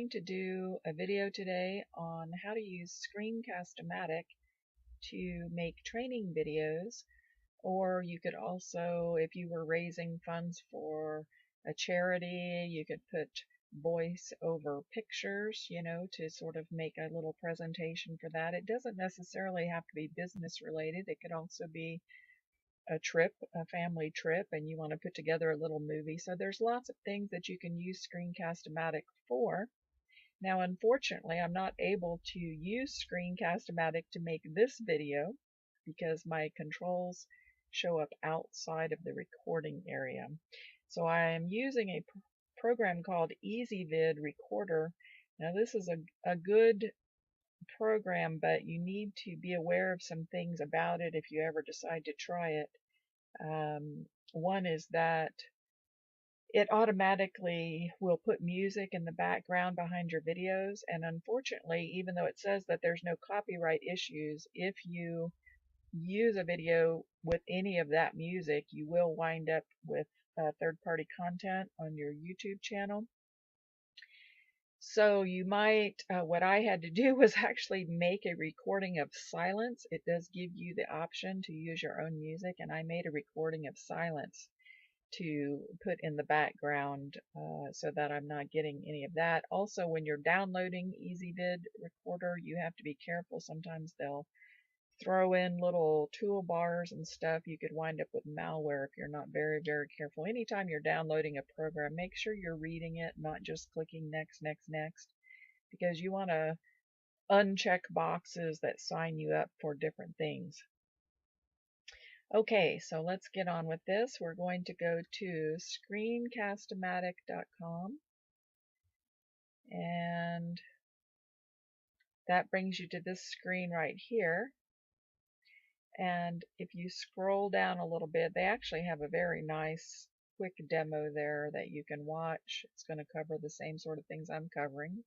going to do a video today on how to use Screencast-o-matic to make training videos, or you could also, if you were raising funds for a charity, you could put voice over pictures, to sort of make a little presentation for that. It doesn't necessarily have to be business related. It could also be a trip, a family trip, and you want to put together a little movie. So there's lots of things that you can use Screencast-o-matic for. Now, unfortunately, I'm not able to use Screencast-o-matic to make this video because my controls show up outside of the recording area. So I am using a program called EZ-Vid Recorder. Now, this is a good program, but you need to be aware of some things about it if you ever decide to try it. One is that it automatically will put music in the background behind your videos, and unfortunately, even though it says that there's no copyright issues, if you use a video with any of that music, you will wind up with third-party content on your YouTube channel. So you might, what I had to do was actually make a recording of silence. It does give you the option to use your own music, and I made a recording of silence to put in the background so that I'm not getting any of that. Also, when you're downloading EZ-Vid Recorder, you have to be careful. Sometimes they'll throw in little toolbars and stuff. You could wind up with malware if you're not very, very careful. Anytime you're downloading a program, make sure you're reading it, not just clicking next, next, next, because you want to uncheck boxes that sign you up for different things. Okay, so let's get on with this. We're going to go to Screencast-o-matic.com, and that brings you to this screen right here. And if you scroll down a little bit, they actually have a very nice quick demo there that you can watch. It's going to cover the same sort of things I'm covering.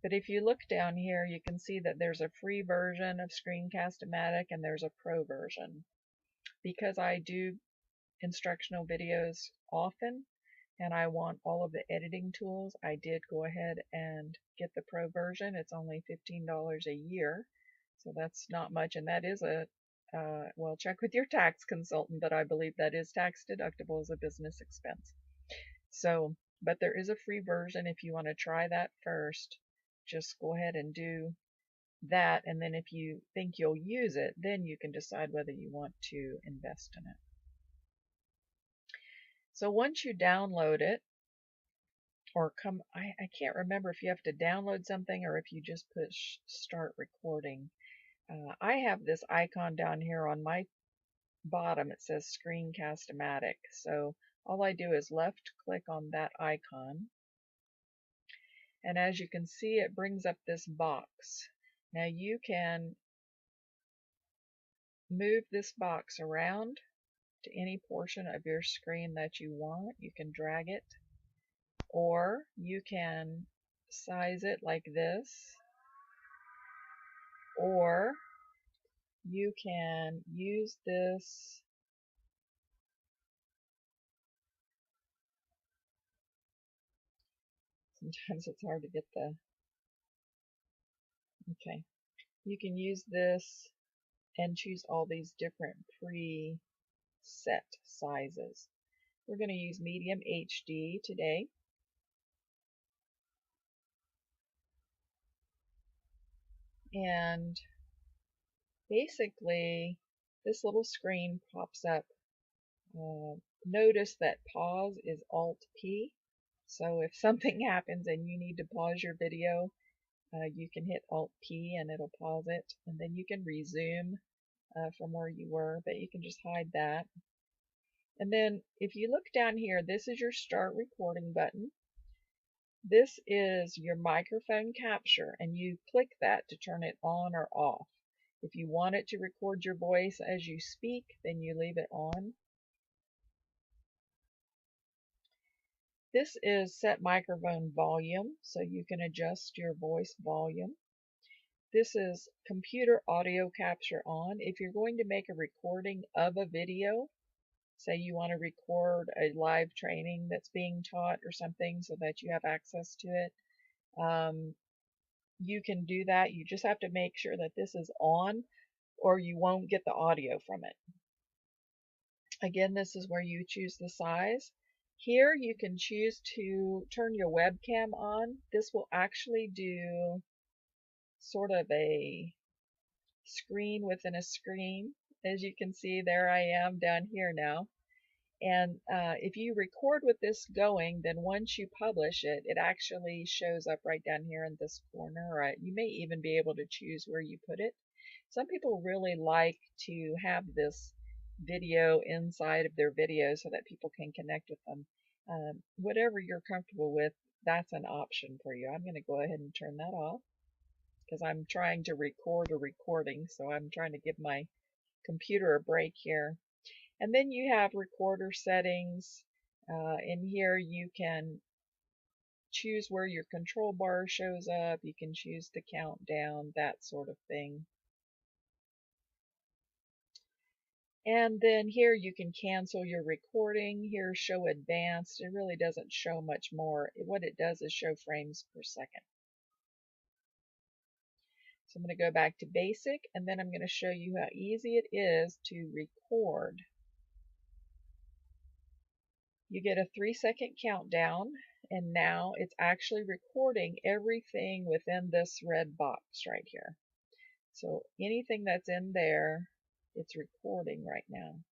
But if you look down here, you can see that there's a free version of Screencast-o-matic and there's a pro version. Because I do instructional videos often and I want all of the editing tools, I did go ahead and get the pro version. It's only $15 a year, so that's not much, and that is well, check with your tax consultant, but I believe that is tax deductible as a business expense. So, but there is a free version if you want to try that first. Just go ahead and do that, and then if you think you'll use it, then you can decide whether you want to invest in it. So once you download it, or I can't remember if you have to download something or if you just push start recording. I have this icon down here on my bottom. It says Screencast-o-matic. So all I do is left click on that icon. And as you can see, it brings up this box. Now you can move this box around to any portion of your screen that you want. You can drag it, or you can size it like this, or you can use this sometimes it's hard to get okay. You can use this and choose all these different pre-set sizes. We're going to use medium HD today. And basically, this little screen pops up. Notice that pause is Alt-P. So if something happens and you need to pause your video, you can hit Alt-P and it'll pause it. And then you can resume from where you were, but you can just hide that. And then if you look down here, this is your Start Recording button. This is your microphone capture, and you click that to turn it on or off. If you want it to record your voice as you speak, then you leave it on. This is set microphone volume, so you can adjust your voice volume. This is computer audio capture on. If you're going to make a recording of a video, say you want to record a live training that's being taught or something so that you have access to it, You can do that. You just have to make sure that this is on or you won't get the audio from it. Again, this is where you choose the size. Here you can choose to turn your webcam on. This will actually do sort of a screen within a screen. As you can see, there I am down here now. And if you record with this going, then once you publish it, it actually shows up right down here in this corner. Or you may even be able to choose where you put it. Some people really like to have this video inside of their video so that people can connect with them. Whatever you're comfortable with, that's an option for you. I'm going to go ahead and turn that off because I'm trying to record a recording, so I'm trying to give my computer a break here. And then you have recorder settings. In here you can choose where your control bar shows up. You can choose the countdown, that sort of thing. And then here you can cancel your recording. Here, show advanced. It really doesn't show much more. What it does is show frames per second. So I'm going to go back to basic, and then I'm going to show you how easy it is to record. You get a 3-second countdown, and now it's actually recording everything within this red box right here. So anything that's in there, it's recording right now.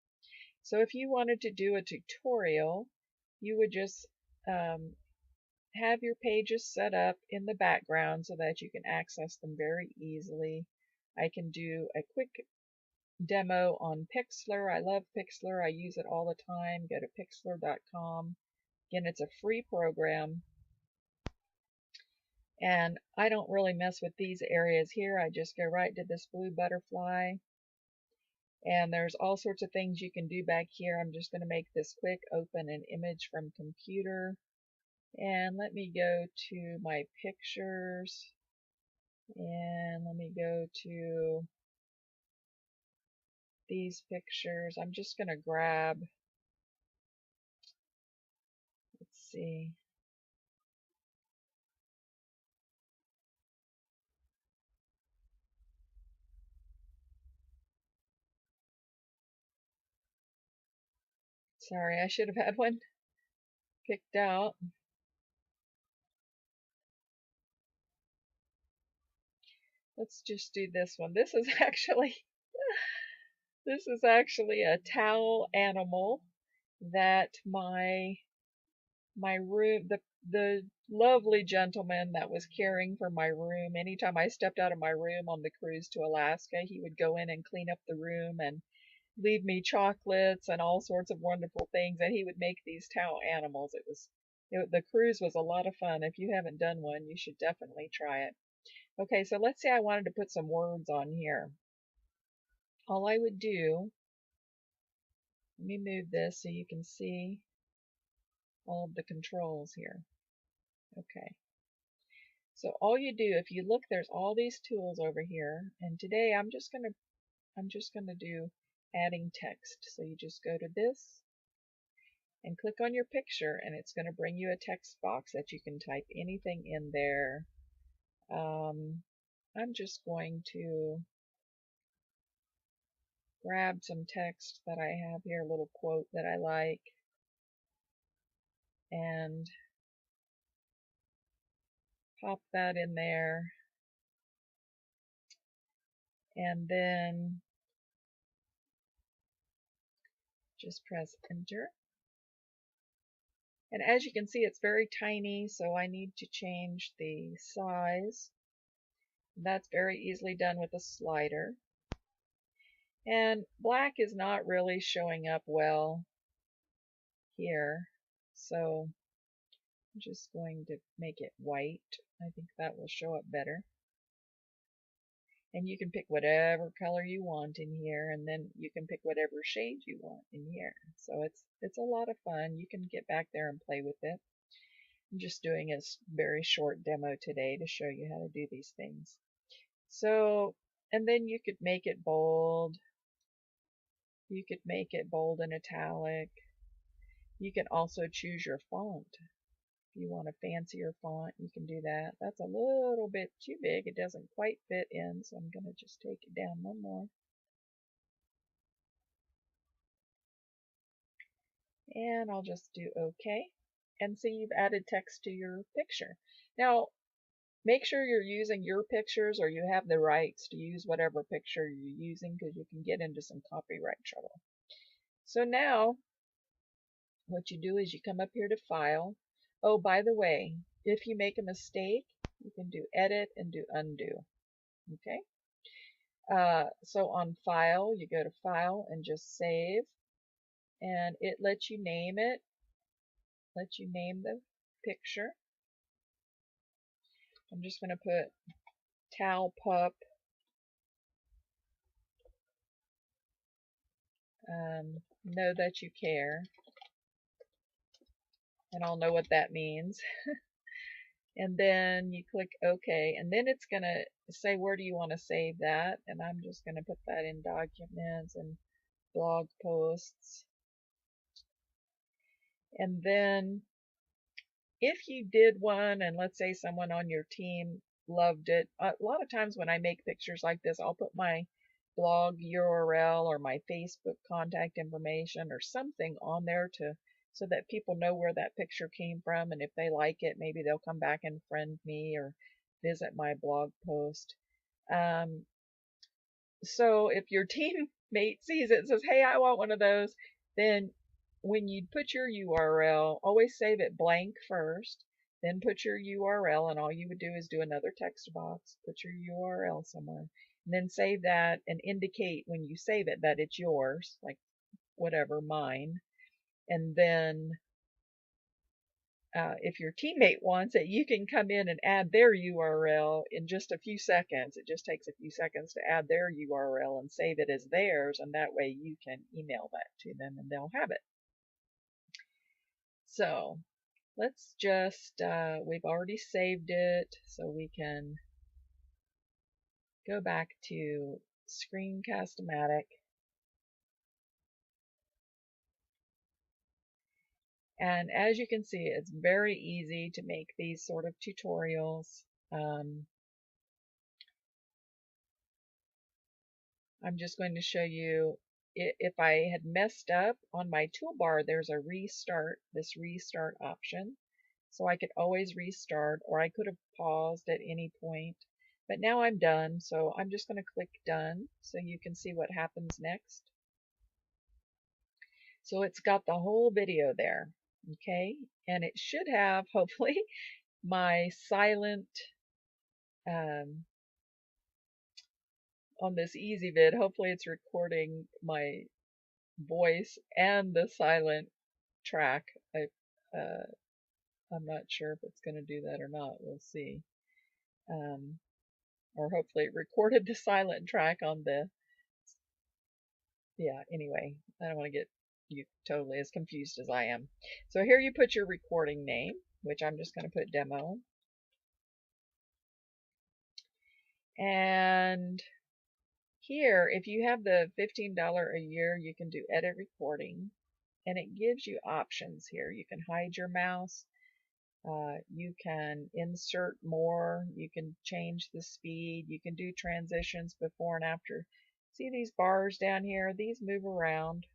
So if you wanted to do a tutorial, you would just have your pages set up in the background so that you can access them very easily. I can do a quick demo on Pixlr. I love Pixlr. I use it all the time. Go to pixlr.com. Again, it's a free program. And I don't really mess with these areas here. I just go right to this blue butterfly. And there's all sorts of things you can do back here. I'm just going to make this quick. Open an image from computer. And let me go to my pictures. And let me go to these pictures. I'm just going to grab, let's see. Sorry, I should have had one picked out. Let's just do this one. This is actually a towel animal that my room, the lovely gentleman that was caring for my room, anytime I stepped out of my room on the cruise to Alaska, he would go in and clean up the room and leave me chocolates and all sorts of wonderful things, and he would make these towel animals. The cruise was a lot of fun. If you haven't done one, you should definitely try it. Okay, so let's say I wanted to put some words on here. All I would do, let me move this so you can see all of the controls here. Okay. So all you do, if you look, there's all these tools over here, and today I'm just gonna do adding text. So you just go to this and click on your picture, and it's going to bring you a text box that you can type anything in there. I'm just going to grab some text that I have here, a little quote that I like, and pop that in there, and then just press enter. And as you can see, it's very tiny, so I need to change the size. That's very easily done with a slider. And black is not really showing up well here, so I'm just going to make it white. I think that will show up better. And you can pick whatever color you want in here, and then you can pick whatever shade you want in here. So it's a lot of fun. You can get back there and play with it. I'm just doing a very short demo today to show you how to do these things. So, and then you could make it bold. You could make it bold and italic. You can also choose your font. If you want a fancier font, you can do that. That's a little bit too big. It doesn't quite fit in, so I'm going to just take it down one more. And I'll just do OK. And see, you've added text to your picture. Now, make sure you're using your pictures or you have the rights to use whatever picture you're using, because you can get into some copyright trouble. So now, what you do is you come up here to File. Oh, by the way, if you make a mistake, you can do Edit and do Undo. Okay? So on File, you go to File and just Save. And it lets you name it. Lets you name the picture. I'm just going to put Towel Pup. Know that you care. And I'll know what that means. And then you click OK, and then it's going to say where do you want to save that, and I'm just going to put that in Documents and Blog Posts. And then if you did one, and let's say someone on your team loved it, a lot of times when I make pictures like this, I'll put my blog URL or my Facebook contact information or something on there so that people know where that picture came from, and if they like it, maybe they'll come back and friend me or visit my blog post. So if your teammate sees it and says, hey, I want one of those, then when you put your URL, always save it blank first, then put your URL, and all you would do is do another text box, put your URL somewhere, and then save that and indicate when you save it that it's yours, like whatever, mine. And then if your teammate wants it, you can come in and add their URL in just a few seconds. It just takes a few seconds to add their URL and save it as theirs, and that way you can email that to them and they'll have it. So let's just, we've already saved it, so we can go back to Screencast-o-matic. And as you can see, it's very easy to make these sort of tutorials. I'm just going to show you, if I had messed up on my toolbar, there's a restart, this restart option. So I could always restart, or I could have paused at any point. But now I'm done, so I'm just going to click Done so you can see what happens next. So it's got the whole video there, okay? And it should have, hopefully, my silent, on this EZ-Vid, hopefully it's recording my voice and the silent track. I'm not sure if it's going to do that or not. We'll see. Or hopefully it recorded the silent track on the, yeah, anyway, I don't want to get you totally as confused as I am. So here you put your recording name, which I'm just going to put Demo. And here, if you have the $15 a year, you can do Edit Recording, and it gives you options here. You can hide your mouse, you can insert more, you can change the speed, you can do transitions before and after. See these bars down here? These move around.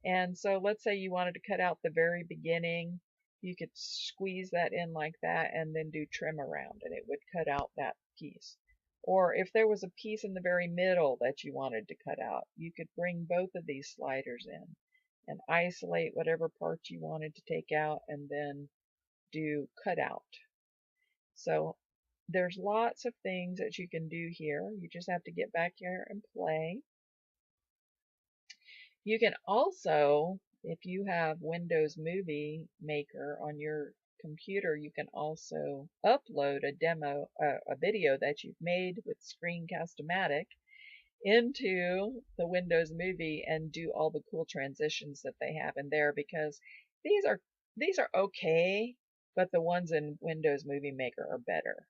And so let's say you wanted to cut out the very beginning, you could squeeze that in like that and then do trim around, and it would cut out that piece. Or if there was a piece in the very middle that you wanted to cut out, you could bring both of these sliders in and isolate whatever parts you wanted to take out and then do cutout. So there's lots of things that you can do here. You just have to get back here and play. You can also, if you have Windows Movie Maker on your computer, you can also upload a demo, a video that you've made with Screencast-o-matic into the Windows Movie and do all the cool transitions that they have in there, because these are okay, but the ones in Windows Movie Maker are better.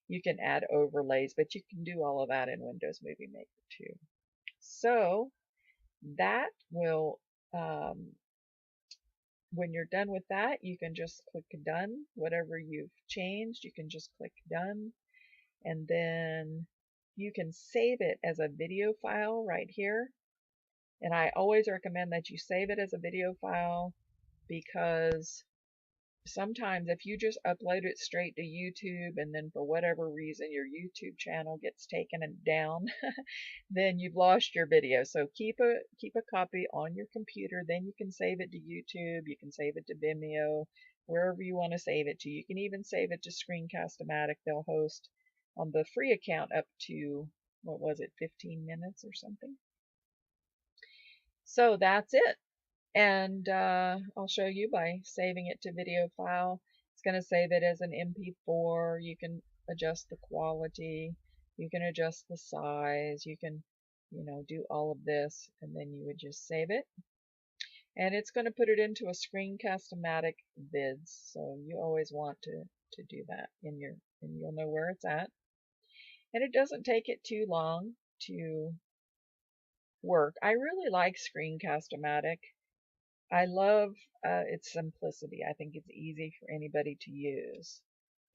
You can add overlays, but you can do all of that in Windows Movie Maker too. So that will when you're done with that, you can just click done. Whatever you've changed, you can just click done. And then you can save it as a video file right here. And I always recommend that you save it as a video file, because sometimes if you just upload it straight to YouTube and then for whatever reason your YouTube channel gets taken down, then you've lost your video. So keep a copy on your computer, then you can save it to YouTube, you can save it to Vimeo, wherever you want to save it to. You can even save it to Screencast-o-matic. They'll host on the free account up to, what was it, 15 minutes or something. So that's it. And I'll show you by saving it to video file. It's going to save it as an MP4. You can adjust the quality, you can adjust the size, you can, do all of this, and then you would just save it. And it's going to put it into a Screencast-o-matic vids, so you always want to do that and you'll know where it's at. And it doesn't take it too long to work. I really like Screencast-o-matic. I love its simplicity. I think it's easy for anybody to use.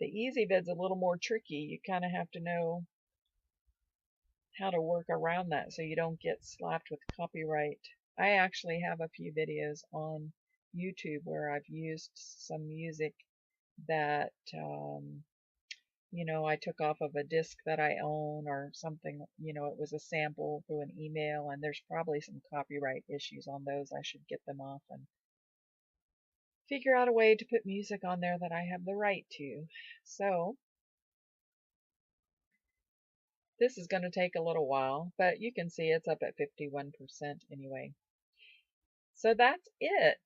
The EZ-Vid's a little more tricky. You kind of have to know how to work around that so you don't get slapped with copyright. I actually have a few videos on YouTube where I've used some music that I took off of a disc that I own or something. It was a sample through an email, and there's probably some copyright issues on those. I should get them off and figure out a way to put music on there that I have the right to. So this is going to take a little while, but you can see it's up at 51% anyway. So that's it.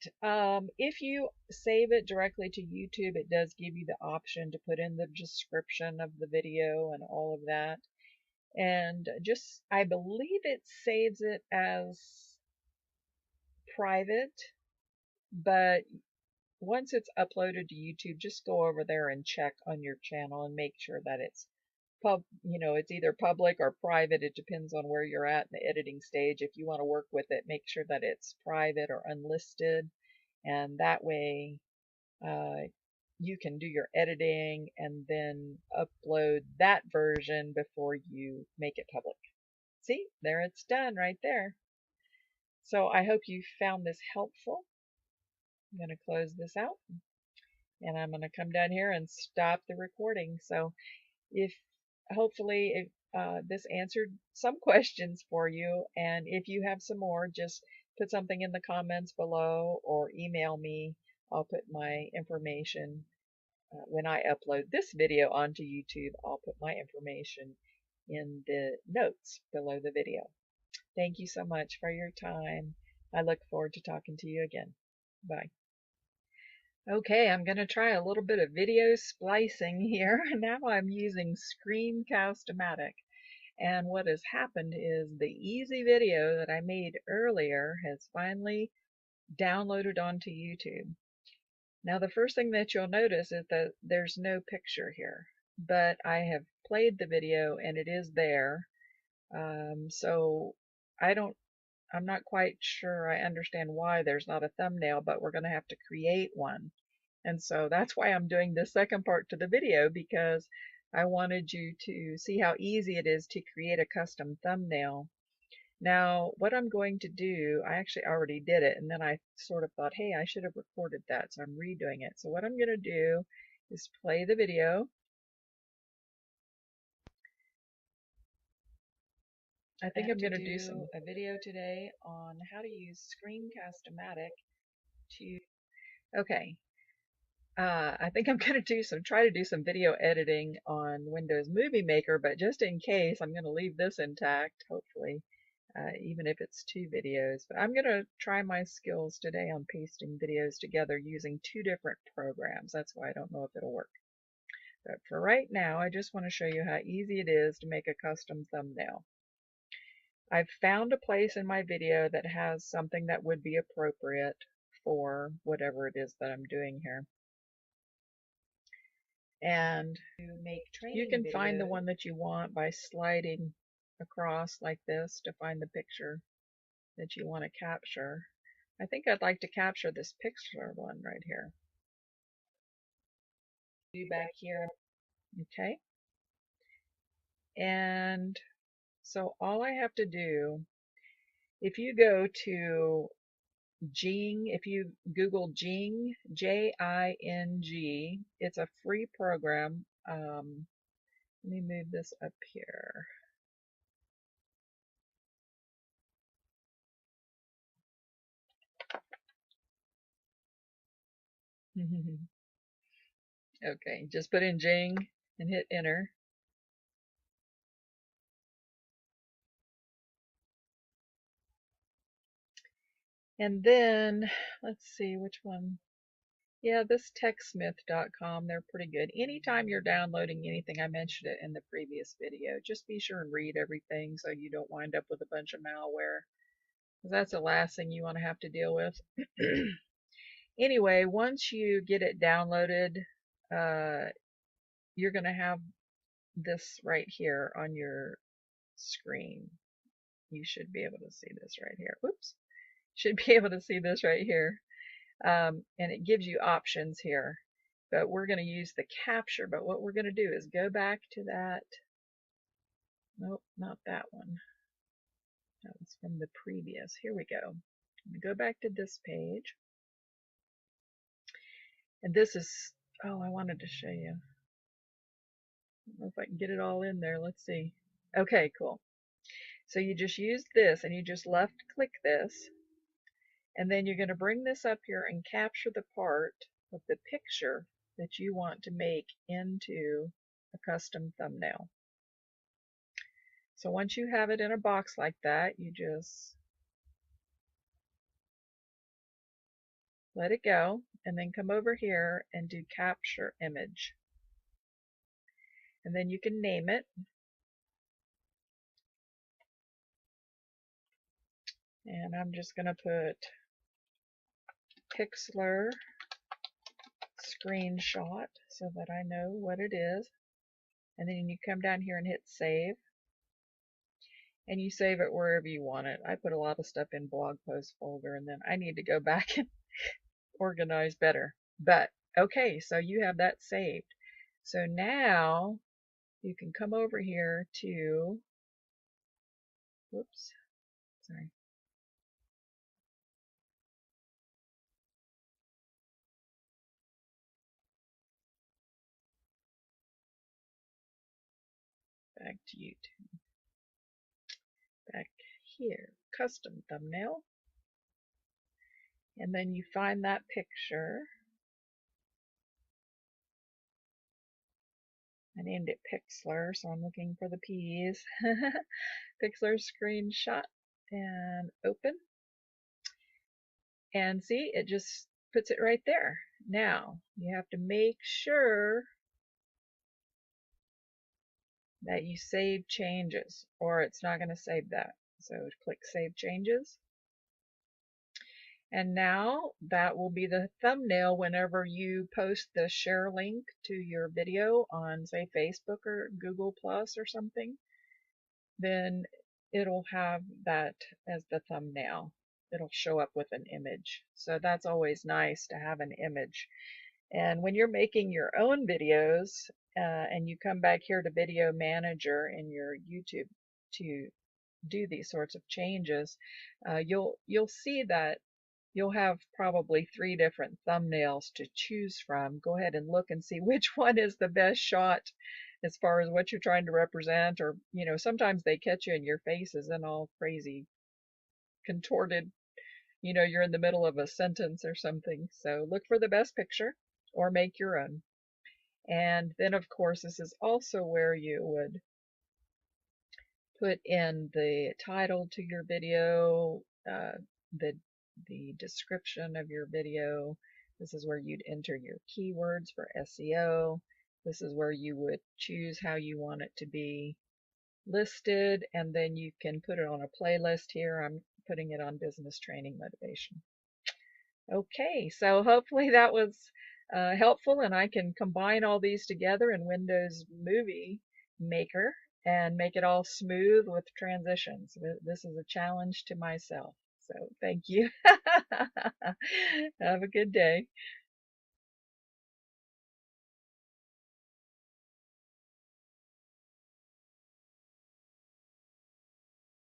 If you save it directly to YouTube, it does give you the option to put in the description of the video and all of that. And I believe it saves it as private, but once it's uploaded to YouTube, just go over there and check on your channel and make sure that it's it's either public or private. It depends on where you're at in the editing stage. If you want to work with it, make sure that it's private or unlisted, and that way you can do your editing and then upload that version before you make it public. See, there it's done right there. So I hope you found this helpful. I'm going to close this out, and I'm going to come down here and stop the recording. So hopefully this answered some questions for you, and if you have some more, just put something in the comments below or email me. I'll put my information when I upload this video onto YouTube. I'll put my information in the notes below the video. Thank you so much for your time. I look forward to talking to you again. Bye. Okay, I'm going to try a little bit of video splicing here. Now I'm using Screencast-o-matic. And what has happened is the easy video that I made earlier has finally downloaded onto YouTube. Now the first thing that you'll notice is that there's no picture here, but I have played the video and it is there. So I'm not quite sure I understand why there's not a thumbnail, but we're going to have to create one. And so that's why I'm doing the second part to the video, because I wanted you to see how easy it is to create a custom thumbnail. Now, what I'm going to do, I actually already did it, and then I sort of thought, hey, I should have recorded that, so I'm redoing it. So what I'm going to do is play the video. I think I'm going to do a video today on how to use Screencast-o-matic to, okay. I think I'm going to try to do some video editing on Windows Movie Maker, but just in case, I'm going to leave this intact, hopefully, even if it's 2 videos. But I'm going to try my skills today on pasting videos together using 2 different programs. That's why I don't know if it'll work. But for right now, I just want to show you how easy it is to make a custom thumbnail. I've found a place in my video that has something that would be appropriate for whatever it is that I'm doing here. And you can find the one that you want by sliding across like this to find the picture that you want to capture. I think I'd like to capture this Pixlr one right here. Do back here. Okay. And so all I have to do, if you go to Jing, if you Google Jing, Jing, it's a free program. Let me move this up here. Okay, just put in Jing and hit enter. And then, let's see which one. Yeah, this techsmith.com, they're pretty good. Anytime you're downloading anything, I mentioned it in the previous video, just be sure and read everything so you don't wind up with a bunch of malware, because that's the last thing you want to have to deal with. Anyway, once you get it downloaded, you're going to have this right here on your screen. You should be able to see this right here. Whoops. Should be able to see this right here. And it gives you options here. But we're going to use the capture. But what we're going to do is go back to that. Nope, not that one. That was from the previous. Here we go. Go back to this page. And this is, oh, I wanted to show you. I don't know if I can get it all in there. Let's see. Okay, cool. So you just use this and you just left click this. And then you're going to bring this up here and capture the part of the picture that you want to make into a custom thumbnail. So once you have it in a box like that, you just let it go and then come over here and do capture image. And then you can name it. And I'm just going to put Pixlr screenshot so that I know what it is. And then you come down here and hit save. And you save it wherever you want it. I put a lot of stuff in blog post folder, and then I need to go back and organize better. But okay, so you have that saved. So now you can come over here to, whoops, sorry. Back to YouTube. Back here, custom thumbnail. And then you find that picture. I named it Pixlr, so I'm looking for the P's. Pixlr screenshot and open. And see, it just puts it right there. Now, you have to make sure that you save changes, or it's not going to save that. So click Save Changes. And now that will be the thumbnail whenever you post the share link to your video on, say, Facebook or Google Plus or something. Then it'll have that as the thumbnail. It'll show up with an image. So that's always nice to have an image. And when you're making your own videos and you come back here to Video Manager in your YouTube to do these sorts of changes, you'll see that you'll have probably 3 different thumbnails to choose from. Go ahead and look and see which one is the best shot as far as what you're trying to represent, or sometimes they catch you and your face isn't all crazy contorted, you're in the middle of a sentence or something. So look for the best picture or make your own. And then of course this is also where you would put in the title to your video, the description of your video. This is where you'd enter your keywords for SEO. This is where you would choose how you want it to be listed, and then you can put it on a playlist here. I'm putting it on business training motivation. Okay, so hopefully that was helpful, and I can combine all these together in Windows Movie Maker and make it all smooth with transitions. This is a challenge to myself. So thank you. Have a good day.